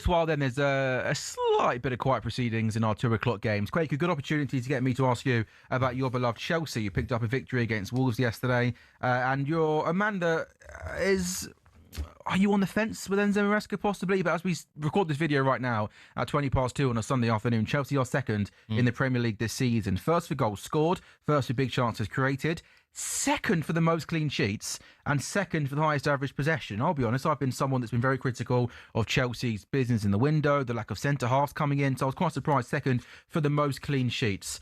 just while then, there's a slight bit of quiet proceedings in our 2 o'clock games. Quake, a good opportunity to get me to ask you about your beloved Chelsea. You picked up a victory against Wolves yesterday, and your Amanda is... Are you on the fence with Enzo Maresca possibly? But as we record this video right now at 2:20 on a Sunday afternoon, Chelsea are second in the Premier League this season. First for goals scored, first for big chances created, second for the most clean sheets, and second for the highest average possession. I'll be honest, I've been someone that's been very critical of Chelsea's business in the window, the lack of centre-halves coming in, so I was quite surprised second for the most clean sheets.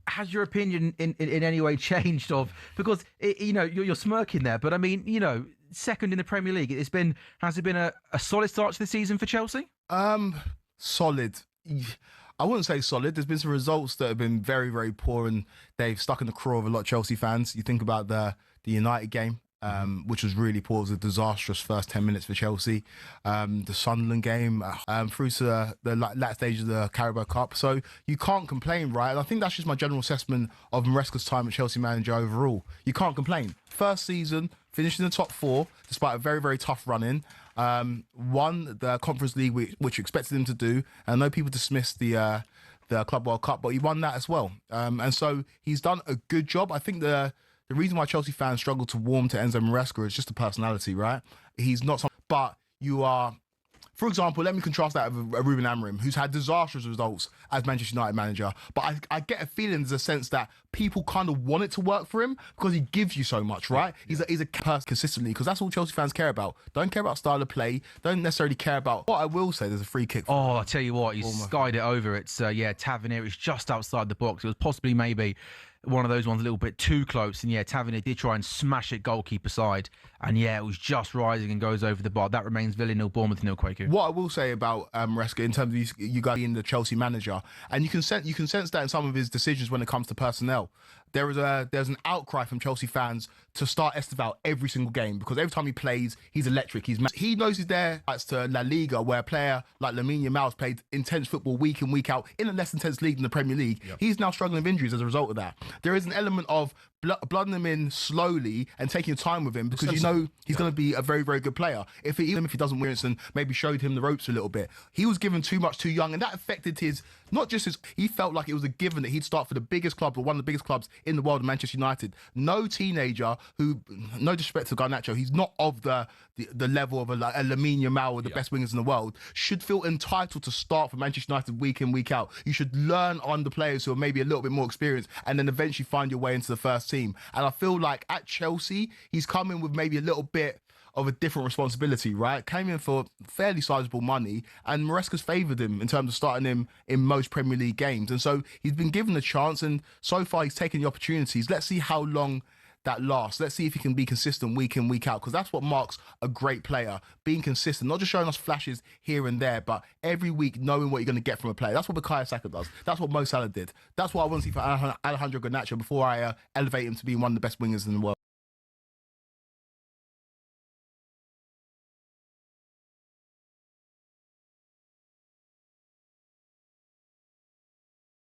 Has your opinion in any way changed because you're smirking there, but I mean, second in the Premier League, has it been a solid start to the season for Chelsea? Solid. I wouldn't say solid. There's been some results that have been very, very poor, and they've stuck in the craw of a lot of Chelsea fans. You think about the United game, which was really poor. It was a disastrous first 10 minutes for Chelsea. The Sunderland game, through to the last stage of the Carabao Cup. So you can't complain, right? And I think that's just my general assessment of Maresca's time as Chelsea manager overall. You can't complain. First season, finished in the top 4, despite a very, very tough run-in. Won the Conference League, which you expected him to do. And I know people dismissed the Club World Cup, but he won that as well. And so he's done a good job. I think the reason why Chelsea fans struggle to warm to Enzo Maresca is just the personality, right? He's not some, but you are... For example, let me contrast that with Ruben Amorim, who's had disastrous results as Manchester United manager. But I get a feeling there's a sense that people kind of want it to work for him because he gives you so much, right? He's a person consistently, because that's all Chelsea fans care about. Don't care about style of play. Don't necessarily care about... What I will say, there's a free kick. I'll tell you what, he's skied it over. It's, Tavernier is just outside the box. It was possibly maybe one of those ones a little bit too close. And Tavernier did try and smash it goalkeeper side. And it was just rising and goes over the bar. That remains Villa 0, Bournemouth 0, Quaker. What I will say about Maresca in terms of you guys being the Chelsea manager, and you can sense that in some of his decisions when it comes to personnel. There's an outcry from Chelsea fans to start Estevão every single game, because every time he plays, he's electric. He knows he's there. It's to La Liga, where a player like Yamal has played intense football week in, week out in a less intense league than the Premier League. Yep. He's now struggling with injuries as a result of that. There is an element of blooding him in slowly and taking your time with him, because he's going to be a very, very good player. Even if he doesn't win, and maybe showed him the ropes a little bit. He was given too much too young, and that affected he felt like it was a given that he'd start for the biggest club, or one of the biggest clubs in the world, Manchester United. No teenager who, no disrespect to Garnacho, he's not of the level of a Lamine Yamal or the best wingers in the world, should feel entitled to start for Manchester United week in, week out. You should learn on the players who are maybe a little bit more experienced, and then eventually find your way into the first team. And I feel like at Chelsea, he's coming with maybe a little bit of a different responsibility, right? Came in for fairly sizable money, and Maresca's favoured him in terms of starting him in most Premier League games. And so he's been given a chance, and so far he's taken the opportunities. Let's see how long that lasts. Let's see if he can be consistent week in, week out, because that's what marks a great player, being consistent, not just showing us flashes here and there, but every week knowing what you're going to get from a player. That's what Bukayo Saka does. That's what Mo Salah did. That's what I want to see for Alejandro Garnacho before I elevate him to being one of the best wingers in the world.